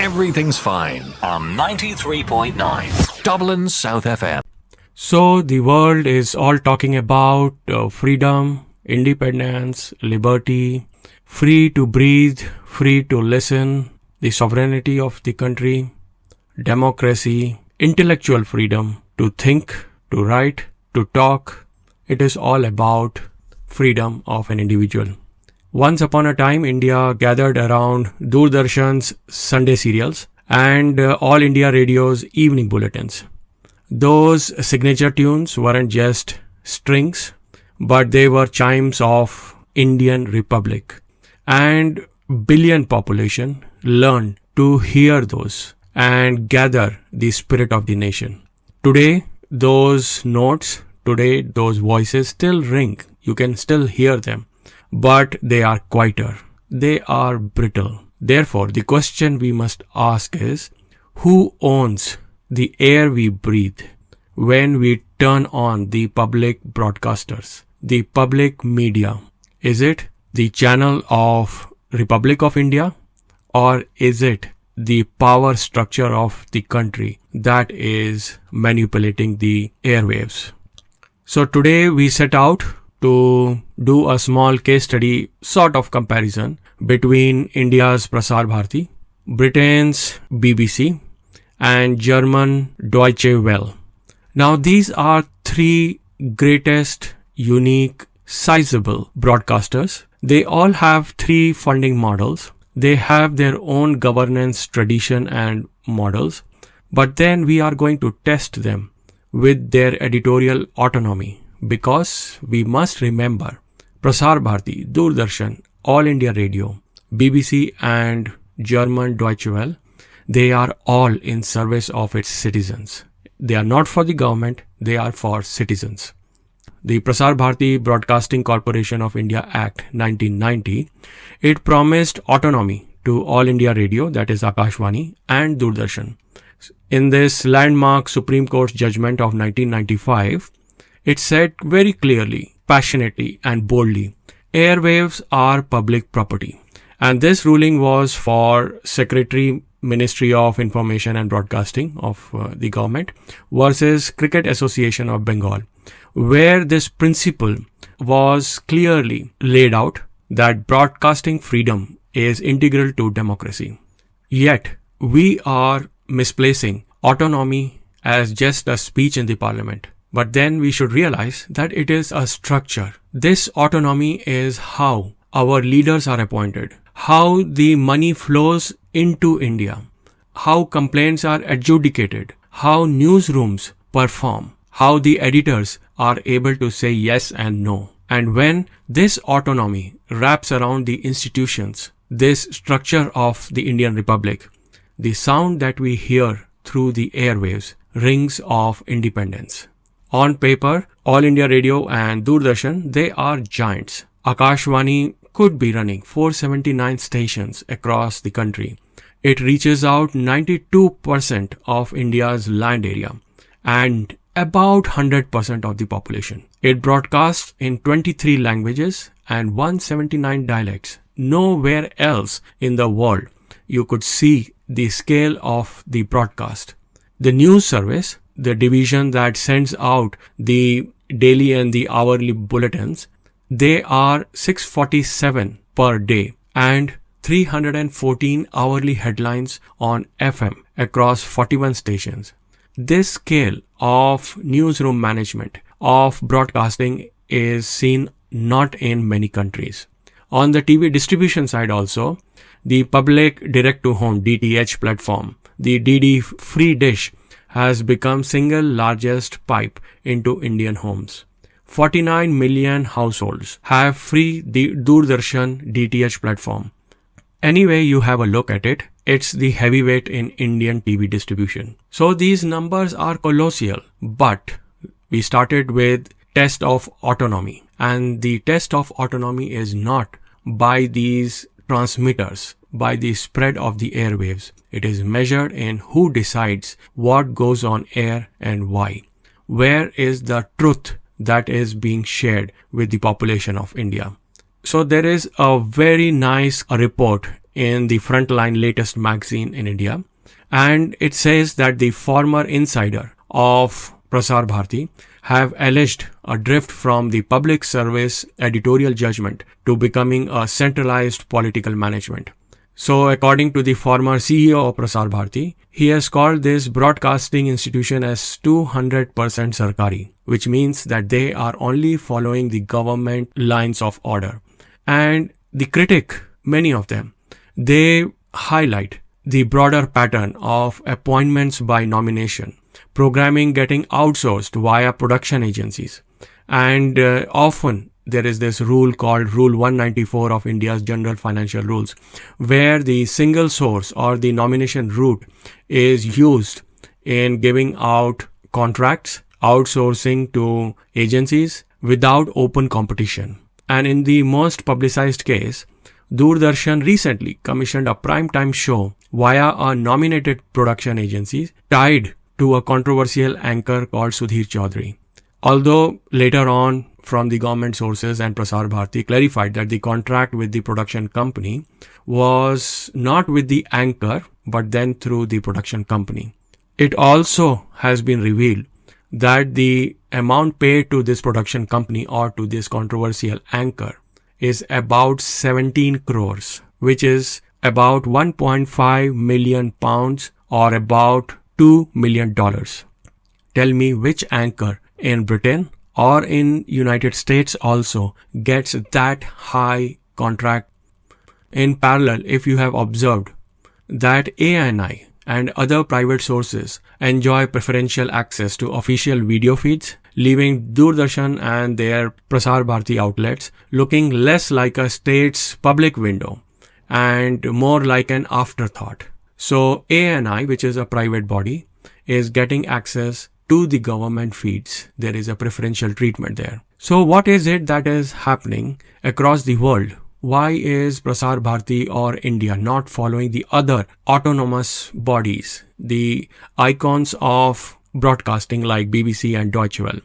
everything's fine on 93.9 Dublin South FM. So the world is all talking about freedom, independence, liberty, free to breathe, free to listen, the sovereignty of the country, democracy, intellectual freedom to think, to write, to talk. It is all about freedom of an individual. Once upon a time, India gathered around Doordarshan's Sunday serials and All India Radio's evening bulletins. Those signature tunes weren't just strings, but they were chimes of Indian Republic. And billion population learned to hear those and gather the spirit of the nation. Today, those notes, today, those voices still ring. You can still hear them, but they are quieter. They are brittle. Therefore, the question we must ask is, who owns the air we breathe when we turn on the public broadcasters, the public media? Is it the channel of Republic of India, or is it the power structure of the country that is manipulating the airwaves? So today we set out to do a small case study sort of comparison between India's Prasar Bharati, Britain's BBC, and German Deutsche Welle. Now these are three greatest, unique, sizable broadcasters. They all have three funding models. They have their own governance tradition and models. But then we are going to test them with their editorial autonomy, because we must remember Prasar Bharati, Doordarshan, All India Radio, BBC and German Deutsche Welle, they are all in service of its citizens. They are not for the government, they are for citizens. The Prasar Bharati Broadcasting Corporation of India Act 1990, it promised autonomy to All India Radio, that is Akashvani, and Doordarshan. In this landmark Supreme Court judgment of 1995, it said very clearly, passionately and boldly, airwaves are public property. And this ruling was for Secretary Ministry of Information and Broadcasting of the government versus Cricket Association of Bengal, where this principle was clearly laid out that broadcasting freedom is integral to democracy. Yet, we are misplacing autonomy as just a speech in the parliament. But then we should realize that it is a structure. This autonomy is how our leaders are appointed, how the money flows into India, how complaints are adjudicated, how newsrooms perform, how the editors are able to say yes and no. And when this autonomy wraps around the institutions, this structure of the Indian Republic, the sound that we hear through the airwaves rings of independence. On paper, All India Radio and Doordarshan, they are giants. Akashvani could be running 479 stations across the country. It reaches out 92% of India's land area and about 100% of the population. It broadcasts in 23 languages and 179 dialects. Nowhere else in the world you could see the scale of the broadcast. The news service, the division that sends out the daily and the hourly bulletins, they are 647 per day and 314 hourly headlines on FM across 41 stations. This scale of newsroom management, of broadcasting, is seen not in many countries. On the TV distribution side also, the public direct-to-home DTH platform, the DD free dish, has become single largest pipe into Indian homes. 49 million households have free Doordarshan DTH platform. Any way you have a look at it, it's the heavyweight in Indian TV distribution. So these numbers are colossal, but we started with test of autonomy, and the test of autonomy is not by these transmitters, by the spread of the airwaves. It is measured in who decides what goes on air and why. Where is the truth that is being shared with the population of India? So there is a very nice report in the Frontline latest magazine in India. And it says that the former insider of Prasar Bharati have alleged a drift from the public service editorial judgment to becoming a centralized political management. So according to the former CEO of Prasar Bharati, he has called this broadcasting institution as 200% Sarkari, which means that they are only following the government lines of order. And the critic, many of them, they highlight the broader pattern of appointments by nomination, programming getting outsourced via production agencies, and often there is this rule called Rule 194 of India's General Financial Rules, where the single source or the nomination route is used in giving out contracts, outsourcing to agencies without open competition. And in the most publicized case, Doordarshan recently commissioned a primetime show via a nominated production agency tied to a controversial anchor called Sudhir Chaudhary. Although later on, from the government sources and Prasar Bharati clarified that the contract with the production company was not with the anchor but then through the production company. It also has been revealed that the amount paid to this production company or to this controversial anchor is about 17 crores, which is about 1.5 million pounds or about $2 million. Tell me which anchor in Britain or in United States also gets that high contract. In parallel, if you have observed that ANI and other private sources enjoy preferential access to official video feeds, leaving Doordarshan and their Prasar Bharati outlets looking less like a state's public window and more like an afterthought. So ANI, which is a private body, is getting access to the government feeds. There is a preferential treatment there. So what is it that is happening across the world? Why is Prasar Bharati or India not following the other autonomous bodies, the icons of broadcasting like BBC and Deutsche Welle?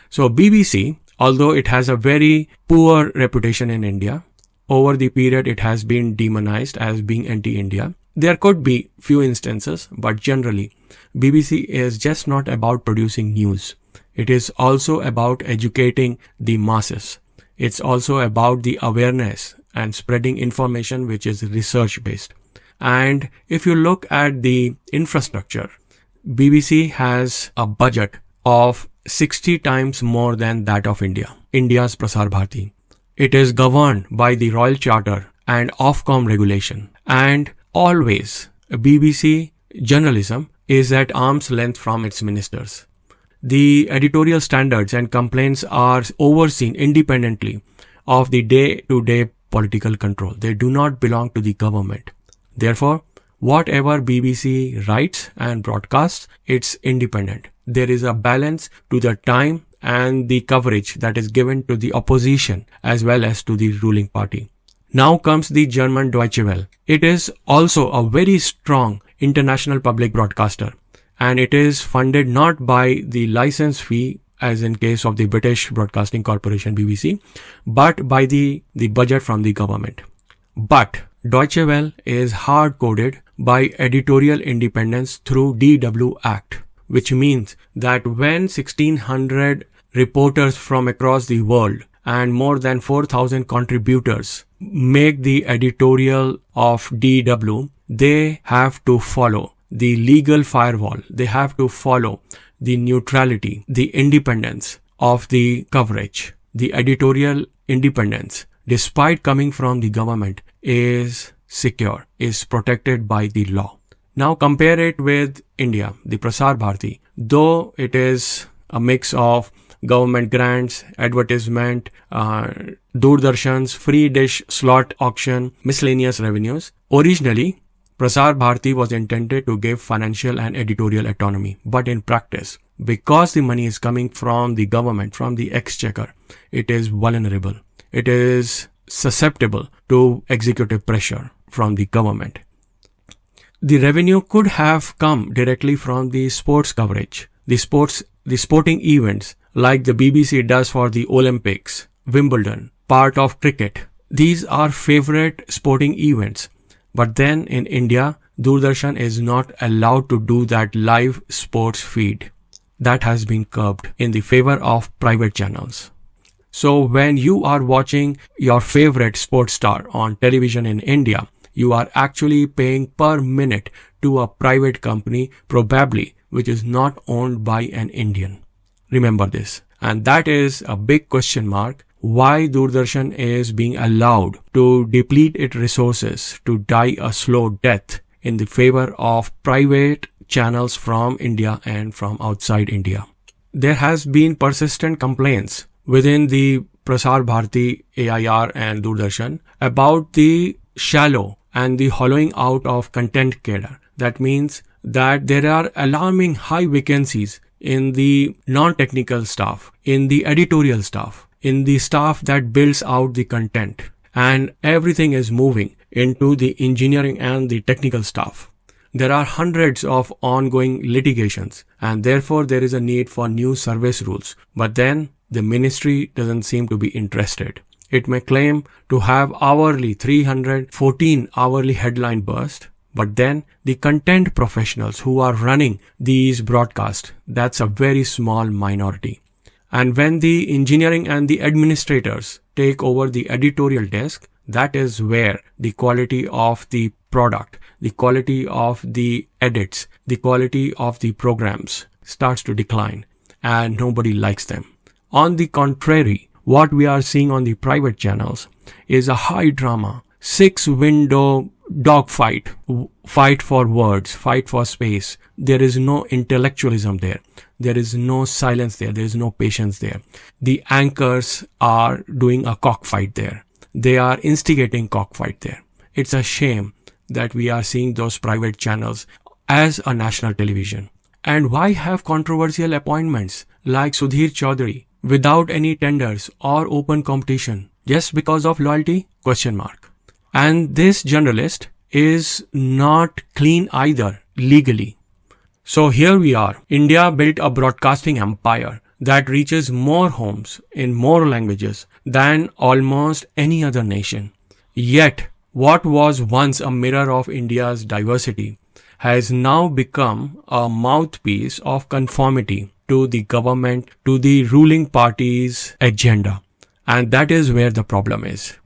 So BBC, although it has a very poor reputation in India, over the period it has been demonized as being anti-India. There could be few instances, but generally BBC is just not about producing news. It is also about educating the masses. It's also about the awareness and spreading information which is research based. And if you look at the infrastructure, BBC has a budget of 60 times more than that of India's Prasar Bharati. It is governed by the Royal Charter and Ofcom regulation. And always BBC journalism is at arm's length from its ministers. The editorial standards and complaints are overseen independently of the day-to-day political control. They do not belong to the government. Therefore, whatever BBC writes and broadcasts, it's independent. There is a balance to the time and the coverage that is given to the opposition as well as to the ruling party. Now comes the German Deutsche Welle. It is also a very strong international public broadcaster, and it is funded not by the license fee as in case of the British Broadcasting Corporation BBC, but by the budget from the government. But Deutsche Welle is hard-coded by editorial independence through DW Act, which means that when 1600 reporters from across the world and more than 4,000 contributors make the editorial of DW, they have to follow the legal firewall. They have to follow the neutrality, the independence of the coverage. The editorial independence, despite coming from the government, is secure, is protected by the law. Now compare it with India, the Prasar Bharati. Though it is a mix of government grants, advertisement, Doordarshan's free dish slot auction, miscellaneous revenues. Originally, Prasar Bharati was intended to give financial and editorial autonomy. But in practice, because the money is coming from the government, from the exchequer, it is vulnerable. It is susceptible to executive pressure from the government. The revenue could have come directly from the sports coverage, the sporting events like the BBC does for the Olympics, Wimbledon, part of cricket. These are favorite sporting events But then in India, Doordarshan is not allowed to do that live sports feed. That has been curbed in the favor of private channels. So when you are watching your favorite sports star on television in India, you are actually paying per minute to a private company, probably, which is not owned by an Indian. Remember this. And that is a big question mark. Why Doordarshan is being allowed to deplete its resources, to die a slow death in the favor of private channels from India and from outside India. There has been persistent complaints within the Prasar Bharati, AIR and Doordarshan about the shallow and the hollowing out of content cadre. That means that there are alarming high vacancies in the non-technical staff, in the editorial staff, in the staff that builds out the content, and everything is moving into the engineering and the technical staff. There are hundreds of ongoing litigations, and therefore there is a need for new service rules. But then the ministry doesn't seem to be interested. It may claim to have 314 hourly headline burst, but then the content professionals who are running these broadcasts, that's a very small minority. And when the engineering and the administrators take over the editorial desk, that is where the quality of the product, the quality of the edits, the quality of the programs starts to decline, and nobody likes them. On the contrary, what we are seeing on the private channels is a high drama, 6-window dogfight, fight for words, fight for space. There is no intellectualism there. There is no silence there. There is no patience there. The anchors are doing a cockfight there. They are instigating cockfight there. It's a shame that we are seeing those private channels as a national television. And why have controversial appointments like Sudhir Chaudhary without any tenders or open competition just because of loyalty? Question mark. And this journalist is not clean either legally. So here we are. India built a broadcasting empire that reaches more homes in more languages than almost any other nation. Yet, what was once a mirror of India's diversity has now become a mouthpiece of conformity to the government, to the ruling party's agenda. And that is where the problem is.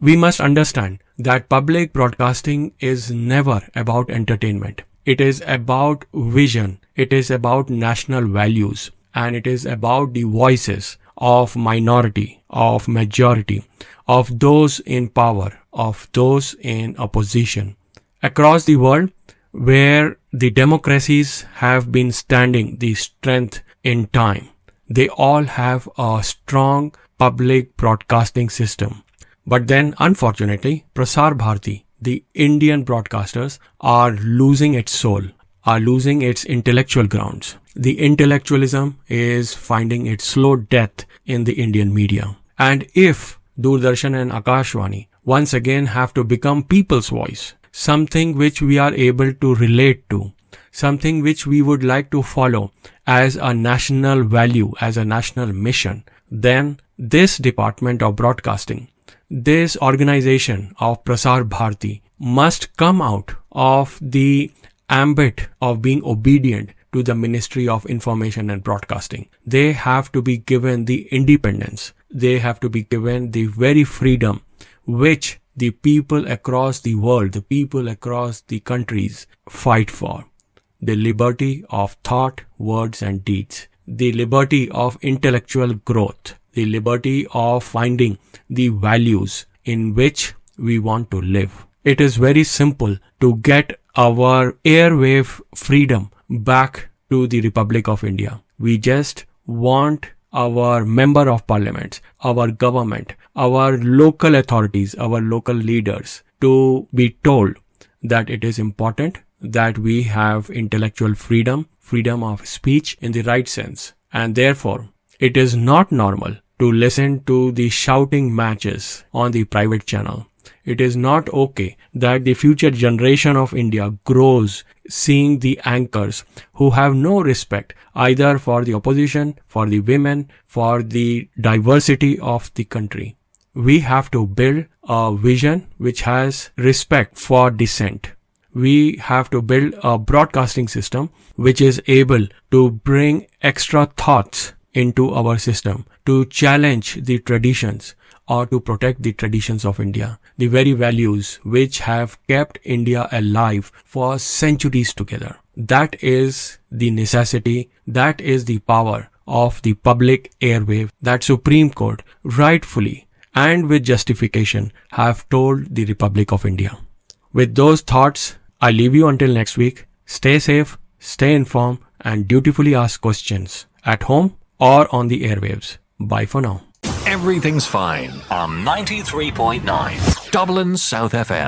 We must understand that public broadcasting is never about entertainment. It is about vision. It is about national values. And it is about the voices of minority, of majority, of those in power, of those in opposition. Across the world, where the democracies have been standing the strength in time, they all have a strong public broadcasting system. But then, unfortunately, Prasar Bharati, the Indian broadcasters, are losing its soul, are losing its intellectual grounds. The intellectualism is finding its slow death in the Indian media. And if Doordarshan and Akashvani once again have to become people's voice, something which we are able to relate to, something which we would like to follow as a national value, as a national mission, then this department of broadcasting, this organization of Prasar Bharati must come out of the ambit of being obedient to the Ministry of Information and Broadcasting. They have to be given the independence. They have to be given the very freedom which the people across the world, the people across the countries fight for. The liberty of thought, words and deeds. The liberty of intellectual growth. The liberty of finding the values in which we want to live. It is very simple to get our airwave freedom back to the Republic of India. We just want our member of parliament, our government, our local authorities, our local leaders to be told that it is important that we have intellectual freedom, freedom of speech in the right sense. And therefore, it is not normal to listen to the shouting matches on the private channel. It is not okay that the future generation of India grows seeing the anchors who have no respect either for the opposition, for the women, for the diversity of the country. We have to build a vision which has respect for dissent. We have to build a broadcasting system which is able to bring extra thoughts into our system, to challenge the traditions or to protect the traditions of India, the very values which have kept India alive for centuries together. That is the necessity, that is the power of the public airwave that Supreme Court rightfully and with justification have told the Republic of India. With those thoughts, I leave you until next week. Stay safe, stay informed, and dutifully ask questions at home or on the airwaves. Bye for now. Everything's fine on 93.9 Dublin South FM.